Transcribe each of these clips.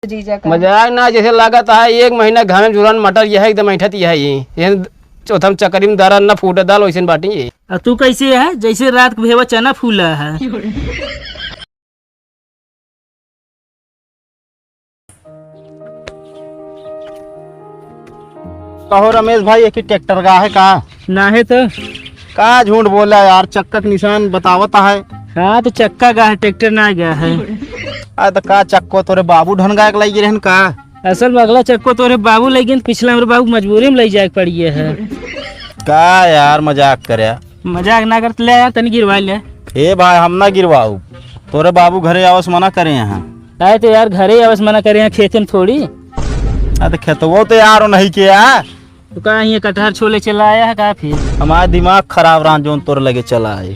जीजा का मजाक ना जैसे लागत है 1 महीना घर में जुरान मटर यह एकदम ऐठत यह ये चौथम चक्करी में दारा न फूट दाल वैसे बाटी ये। तू कैसे है जैसे रात को भेवा चना फूला है। कहो रमेश भाई एक ही ट्रैक्टर का है का ना है तो का झूठ बोला यार, चक्का के निशान बतावता है। हाँ तो चक्का का है ट्रैक्टर ना गया है। आ तो का चक्को तोरे बाबू ढन गायक लगी रहन का असल बगला चक्को तोरे बाबू लेकिन पिछला मेरे बाबू मजबूरी में ले जाए पड़ी है। का यार मजाक करे, मजाक ना कर ले आया तनी गिरवा ले। ए भाई हम ना गिरवाऊ, तोरे बाबू घरे आवस मना करे यहाँ। आए तो यार घरे आवस मना करे यहाँ खेत में थोड़ी। आ तो खेतवो तो यार नहीं किया। तो कहा ये कटहर छोले चला आया है का फिर हमारा दिमाग खराब रहा जोन तोर लगे चला है।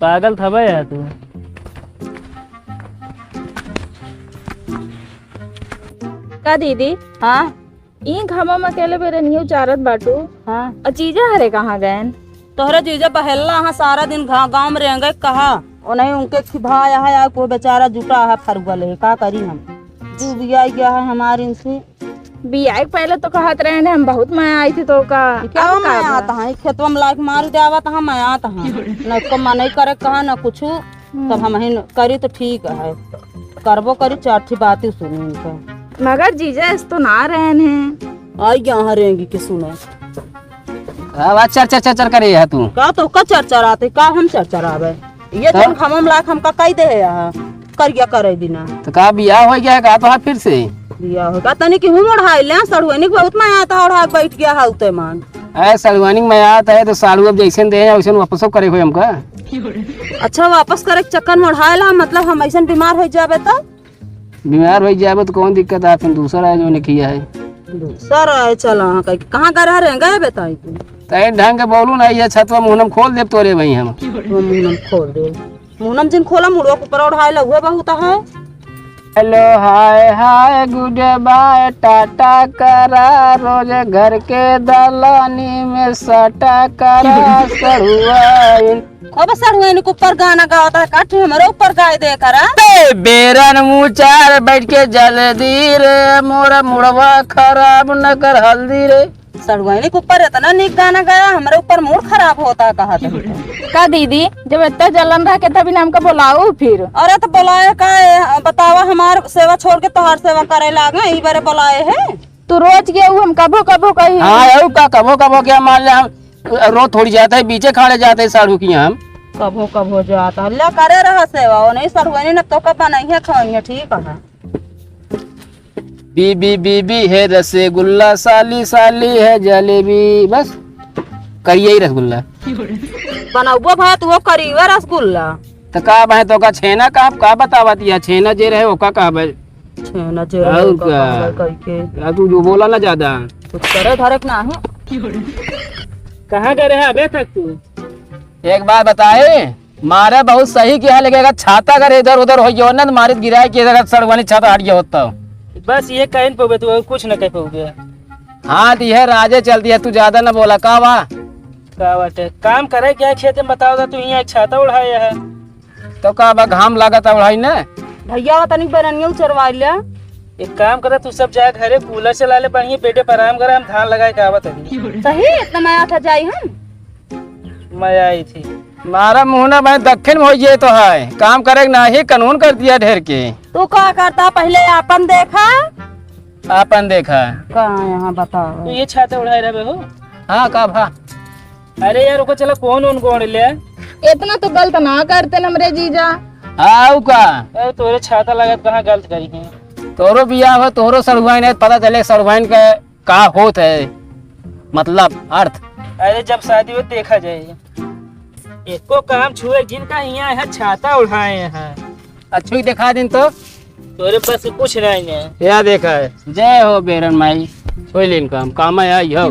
पागल था भाई यार तू। का दीदी हाँ ई घामा में अकेले बेरे नहीं उचारत बाटू। हाँ अचीजा हरे कहाँ गए? तोहरा जीजा बहेला हाँ सारा दिन गाँव में रहेंगे कहा और नहीं उनके खिभाया है या कोई बेचारा जुटा है फरुगल है का करी हम डूब गया है हमारे इनसे। बिया पहले तो कहत रहे ने हम बहुत माया आई थी तो का क्या मैं आता है खेतवा में लाके मार देवा तो हम आता है न को नहीं करे कहा न कुछ तब हम ही करी तो ठीक है करबो करी चाठी बातें सुनी उनका। मगर जीजा इस तो ना रहे हैं आई यहाँ रहेंगी कि सुने आवाज चर चर चर चर करे है तू का तो का चरचराते का हम चरचरावे ये दिन हम लाख हमका कही दे है करिया करे दिना तो का बियाह हो गया है का तो फिर से दिया होगा तनी कि हम ओढ़ाई ले सड़ुआनी बहुत मैं आता ओढ़ा बैठ गया है उते मान ऐ सालवानी में आता है तो सालू अब जैसे दे वैसे वापस करे हो हमका। अच्छा वापस करे के चक्कर में ओढ़ाएला मतलब हम ऐसा बीमार हो जाबे तो बीमार हो जाए तो कौन दिक्कत है फिर दूसरा है जो ने किया है दूसर है चलो कहाँ गए रहेंगे बताई तू तय ढंग के बोलू ना ये छतवा मुहनम खोल देब तोरे भाई हम मुहनम खोल दे मुहनम जिन खोला मुड़वा के ऊपर ओढ़ाएला हुआ बहुत है। Hello hi hi good bye tata करा रोज घर के दलानी में सटा करा सड़ुआइन अब सड़ुआइन के ऊपर गाना गाता है काठी हमारे ऊपर गाय दे करा बेरन मुचार बैठ के जल्दी रे मोरा मुड़वा खराब न कर हल्दी रे। सड़ुआइन के ऊपर इतना निक गाना गाया हमारे ऊपर मूड खराब होता कहा का दीदी जब इतना जलन रहा के तभी हमको बुलाओ फिर। अरे तो बुलाए का बतावा हमार सेवा छोड़ के तोहार सेवा करे लागे ई बारे बुलाए है तू रोज गए हम कभो कभो कही। हाँ यू का कभो कभो क्या मान ले हम रोज थोड़ी जाता है बीचे खाड़े जाते है साड़ू की हम कभो कभो जाता अल्लाह करे रहा सेवा वो नहीं सड़ुआइन न तो कब नहीं है खाई ठीक है। बीबी बीबी है रसगुल्ला साली साली है जलेबी बस करिए ही रसगुल्ला बनाबो भाई तू करी वे रसगुल्ला तो का भाई तो का छेना का बतावा दिया छेना जे रहे ओका का भाई छेना जे और का क्या? कह के तू जो बोला ना ज्यादा कुछ करे धरक ना है कहाँ गए है अबे तक तू। एक बात बताए मारे बहुत सही किया लगेगा छाता अगर इधर उधर हो गया ना मारे गिराए कि इधर सड़वानी छाता हट गया होता बस ये कह पाओगे तू कुछ न कह पाओगे। हाँ तो यह राजे चलती है तू ज्यादा ना बोला का वाह का बात है काम करे क्या खेत में बताओ तू यहाँ एक छाता उड़ाया है तो का बा घाम लागत उड़ाई ना भैया तनिक बरनिया चरवा लिया एक काम करे तू सब जाए घरे कूलर चला ले बढ़िया पेटे पर आराम करे हम धान लगाए का बताइए सही इतना मैं आता जाई हम मैं आई थी मारा मुहना भाई दक्षिण में हो जाए तो है काम करे ना ही कानून कर दिया ढेर के तू क्या करता पहले अपन देखा आपन देखा कहाँ यहाँ बताओ तू ये छाता उड़ाए रहे हो। हाँ का भा अरे यार चलो कौन उनको ओढ़ ले इतना तो गलत ना करते हमरे जीजा। आओ का अरे तोरे छाता लगा कहाँ गलत करी है तोरो बिया हो तोरो सड़वाइन है पता चले सड़वाइन का होत है मतलब अर्थ। अरे जब शादी हो देखा जाए एको काम छुए जिनका यहाँ है छाता उड़ाए हैं अच्छी दिखा दिन तो तोरे पास कुछ नहीं है। या देखा है जय हो बेरन माई कोई लेन काम है आई हो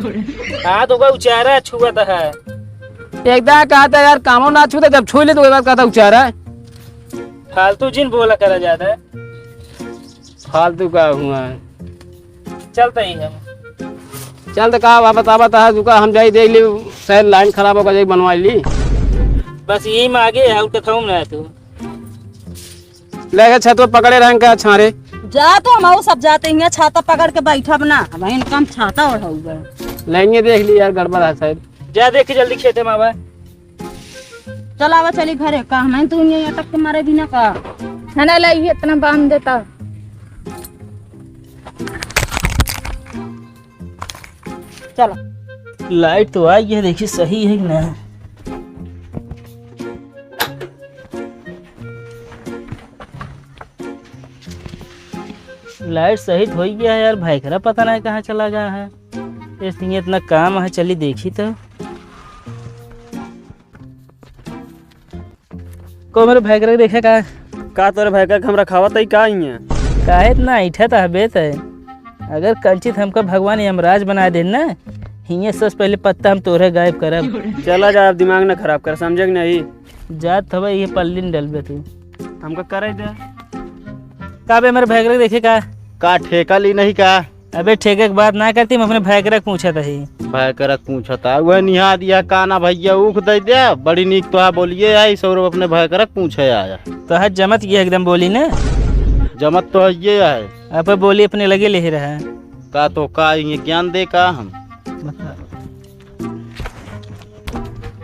हाँ तो उचारा छुआ है एकदम कहा था यार कामों ना छूते जब छू ले तो कहा था उचारा फालतू जिन बोला करा जाता है फालतू का हुआ चलता ही हम चल तो कहा बता बता दुका हम जाई देख ली शायद लाइन खराब होगा जाई बनवा ली बस यही में आगे है उठे ना तू लेके छत पकड़े रहेंगे छारे जा तो हम सब जाते हैं छाता पकड़ के बैठा बना वही कम छाता ओढ़ाऊगा। लेंगे देख ली यार गड़बड़ है शायद। जा देख के जल्दी खेते में आवा। चल आवा चली घरे का मैं तू ये अटक के मारे बिना का है ना लाइए इतना बांध देता। चलो लाइट तो आई है, देखिए सही है कि नहीं। लाइट सही तो हो गया है यार, भाईकरा पता नहीं कहाँ चला गया है। इसलिए इतना काम है, चली देखी तो। को मेरे भाईकरा देखे का तोरे भाई का हम रखावा तई का ही है। काहे इतना ऐठा था बेत है। अगर कंचित हमका भगवान यमराज बना दे ना, हिये सबसे पहले पत्ता हम तोरे गायब करब। चला जा, अब दिमाग न खराब कर, समझे कि नहीं। जात हवा ये पल्ली न डलबे तू। हमका करे दे का बे मेरे भाईकरा देखे का ठेका ली नहीं का। अबे ठेके की बात ना करती, मैं अपने भाईकरा पूछा था ही। भाई करक पूछता वह निहा दिया काना भैया ऊख दे दिया बड़ी नीक तो बोलिए आई सौरभ अपने भाई करक पूछे आया तो हज जमत ये एकदम बोली ना। जमत तो ये है अब बोली अपने लगे ले रहा है का तो का ये ज्ञान दे का हम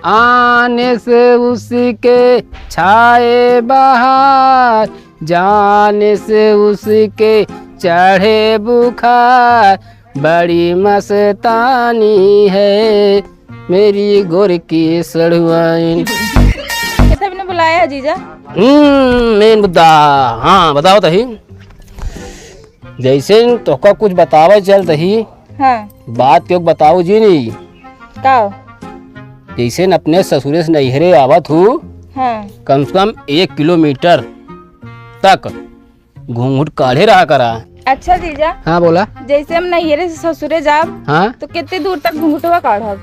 आने से उसके छाए बहार, जाने से उसके चढ़े बुखार, बड़ी मस्तानी है मेरी गोर की सड़ुआइन। कैसे आपने बुलाया जीजा? मेन मुद्दा। हाँ बताओ तही। जैसे तोका कुछ बतावे चल तही। हाँ बात क्यों बताओ जी नहीं। का? जैसे न अपने ससुरे से नैहरे आवत हूँ, हाँ कम से कम 1 किलोमीटर तक घूंघट काढ़े रहा करा। अच्छा जीजा, हाँ बोला। जैसे हम नैहरे से ससुरे जाब हाँ तो कितनी दूर तक घूंघटवा काढ़ब?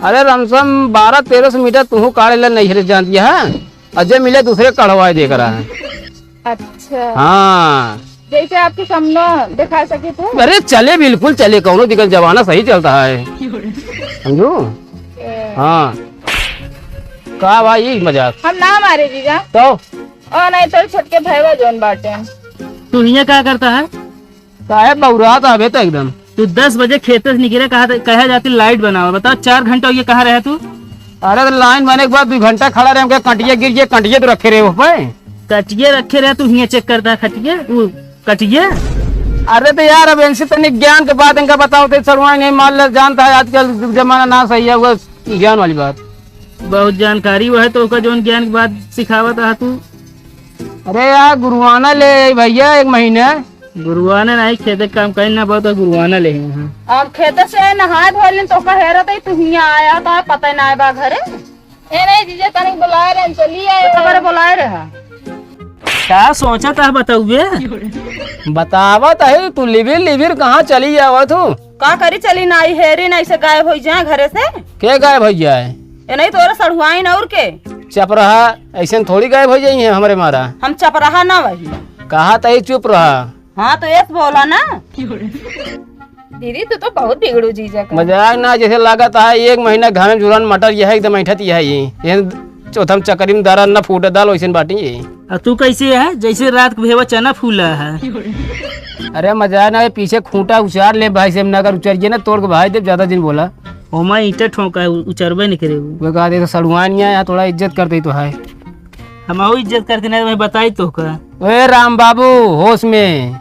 अरे रमसम 1200-1300 मीटर तू काढ़े ला नैहरे जान दिया है। अजय मिले दूसरे कढ़वाए दे करा है। अच्छा हाँ जैसे आपके सामने दिखा सके तो। अरे चले बिल्कुल चले, कौनो दिक्कत, जमाना सही चलता है समझो। हाँ का भाई मजाक हम ना मारे जीजा तो। और नहीं तो छोटके भैया जोन बाटे। तू हिया क्या करता है? साहेब बहुरा था अबे तो एकदम। तू 10 बजे खेत से निकले, कहा जाती लाइट बनाओ। बताओ 4 घंटे हो गए, कहाँ रहे तू? अरे तो लाइन बने के बाद 2 घंटा खड़ा रहे, कंटिया गिर गए, कंटिया तो रखे रहे वो पे। कटिये रखे रहे, तू हिया चेक करता है खटिये वो कटिये। अरे तो यार अब इनसे तनिक ज्ञान के बात इनका बताओ तो सरवाई नहीं मान ले, जानता है आजकल जमाना ना सही है, वो ज्ञान वाली बात। बहुत जानकारी वो है तो ओका जोन ज्ञान की बात सिखावत है तू। अरे यार गुरुआना ले भैया 1 महीने। गुरुआना नहीं, खेत काम करना बहुत गुरुआना ले हैं। अब खेत से नहा धोले तो कह रहा तू हिया आया तो पता नहीं बा घरे। ए नहीं जीजा, तनिक बुलाए रहे चलिए। खबर बुलाए रहा क्या सोचा था बताऊए? बतावत है तू लिविर लिविर कहाँ चली जावा तू? का करी चली नाई हेरी नहीं से गायब हो जाए घरे से। के गायब हो जाए? ये नहीं तोरा सड़ुआई न और के चप रहा, ऐसे थोड़ी गायब हो जाई है हमारे मारा। हम चप रहा ना वही कहा तही चुप रहा। हाँ तो ऐस बोला ना। दीदी तू तो बहुत बिगड़ू जीजा का। मजाक ना, जैसे लागत है 1 महीना घामे जुरान मटर यह एकदम ऐठत यह ये चौथम चक्करी में दारा न फूटे दाल वैसे बाटी ये। और तू कैसे है? जैसे रात को भेवा चना फूला है। अरे मजाक ना, पीछे खूंटा उचार ले भाई से नगर उचरिए ना, तोड़ के भाई देव ज्यादा दिन बोला। ओमा ईटा ठोका है, उचरबे नहीं करे वो कहा दे तो सड़ुआ नहीं आया, थोड़ा इज्जत करते तो है। हम इज्जत करते नहीं, मैं बताई तो का। ओए राम बाबू होश में,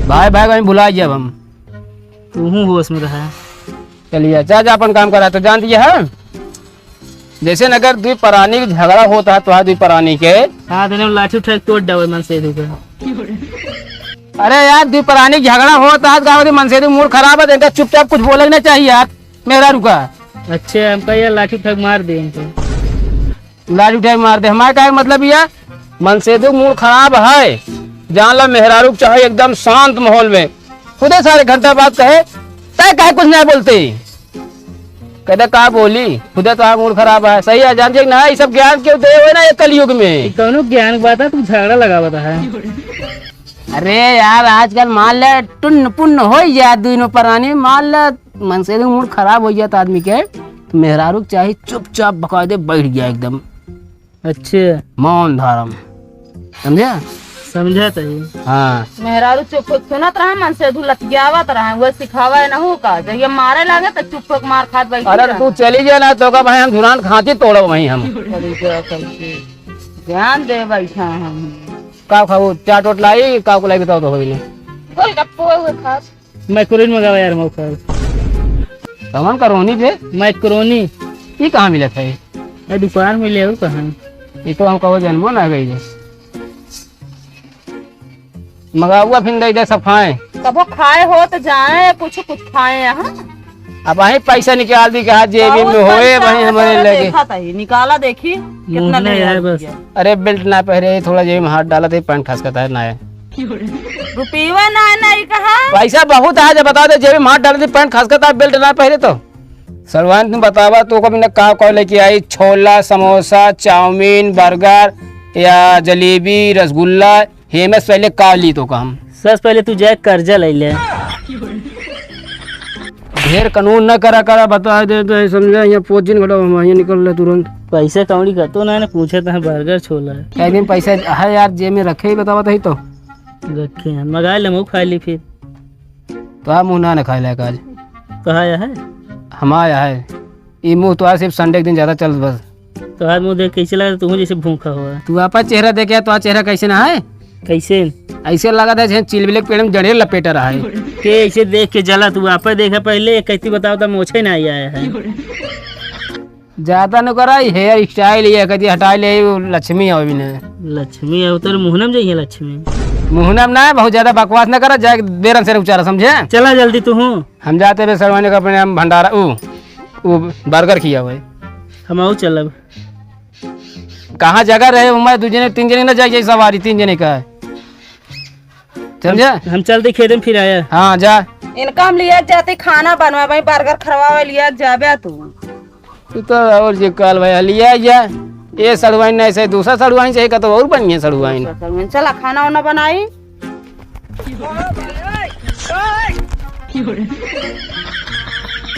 भाई भाई भाई भुला जब हम। तू हूँ होश में रहा। चलिए जा अपन काम करा तो जान दिया है। जैसे अगर 2 प्राणी का झगड़ा होता है तो 2 प्राणी के हाँ तो लाठी उठा के तोड़ डावे मन से। अरे यार 2 प्राणी का झगड़ा होता है, मन से मूड खराब है, इनका चुपचाप कुछ बोलना चाहिए यार। मेरा रुका अच्छा हमका यार लाठी उठा के मार दे इनको। लाज उठा के मार दे, हमारे का मतलब यार मन से मूड खराब है। जान लो मेहरारू चाहे एकदम शांत माहौल में खुदे सारे घंटा बात कहे तय कहे कुछ नहीं बोलते, कहते कहा बोली खुदे तो मूड खराब है। सही है जान ना, ये सब ज्ञान क्यों दे हुए ना ये कलयुग में। कौनो ज्ञान की बात है, तू झगड़ा लगा बता है। अरे यार आजकल मान ले टुन्न पुन्न हो जाए 2 प्राणी, मान ले मन से मूड खराब हो जाता आदमी के, तो मेहरारू चाहे चुपचाप बकायदे बैठ गया एकदम अच्छा मौन धारम, समझा? समझा तही। हाँ मेहरारू चुप सुनत रहा मन से लतियावत रहा वो सिखावा न हो का जब ये मारे लगे तो चुप होके मार खात बैठी अरे तू चली जाए ना तो का भाई हम धुरान खाती तोड़ो वहीं हम ध्यान दे बैठा हम का खाऊ चाट वोट लाई का को लाई बताओ तो होई ने गोलगप्पे हुए खास मैक्रोनी मंगावा यार मौका। सामान करोनी पे मैक्रोनी ये कहाँ मिला था ये? दुकान में ले आओ कहाँ। ये तो हम कहो जन्मो ना गई है मगा हुआ फिर दे सब खाए। कबो खाए हो तो जाए कुछ कुछ खाए यहाँ अब वही पैसा निकाल दी कहा जेबी में होए वही हमारे लगे। देखा था ये निकाला देखी कितना मुँह ले नहीं है आया बस। अरे बेल्ट ना पहरे थोड़ा जेब में हाथ डाला थे पैंट खसकता है ना है रुपये ना नहीं कहा पैसा बहुत है जब बता दे जेब में हाथ डाला थे पैंट खसकता है बेल्ट ना पहरे तो सलवान तुम बतावा तो कभी ना कहा लेके आई छोला समोसा चाउमीन बर्गर या जलेबी रसगुल्ला हेमस पहले का ली तो काम सबसे पहले तू जाए कर्जा ले ले। ढेर कानून न करा बता दे तो समझा यहाँ पोच दिन घटो हम यहाँ निकल रहे तुरंत। पैसा कौड़ी का तो ना पूछे तो बर्गर छोला एक दिन पैसा है यार जेब में रखे ही बतावा तो ही तो रखे हैं मंगा ले मुँह खा ली फिर। तो आप मुँह ना खाए लायक आज कहा आया है हम आया है ये मुँह तो आज सिर्फ संडे के दिन ज्यादा चल बस। तो आज मुँह देख कैसे लगा तू जैसे भूखा हुआ। तू आपा चेहरा देखे तो चेहरा कैसे ना है कैसे ऐसे लगा था जैसे चिलबिले के पेड़ में जड़े लपेटा रहा है के ऐसे देख के जला तू आप देखा पहले कैसी बताओ तो मोछे ना आया है। ज्यादा न करा हेयर स्टाइल ये कभी हटा ले लक्ष्मी हो भी लक्ष्मी है उतर मुहनम जाइए लक्ष्मी मुहनम ना है बहुत ज्यादा बकवास न करा जाए बेरन से उचारा समझे। चला जल्दी तू हूँ हम जाते हुए सरवाने का अपने भंडारा वो बर्गर किया हुआ है हम आओ चलब कहाँ जगह रहे मैं 2 जने 3 जने ना जाए सवारी 3 जने का है समझा। हम चलते खेत में फिर आया। हाँ जा इनका हम लिया जाते खाना बनवा भाई बर्गर खरवा लिया जाबे तू तो और जो कल भाई लिया जा ये सड़वाइन नहीं सही दूसरा सड़वाइन चाहिए का तो और बढ़िया सड़वाइन। चला खाना वाना बनाई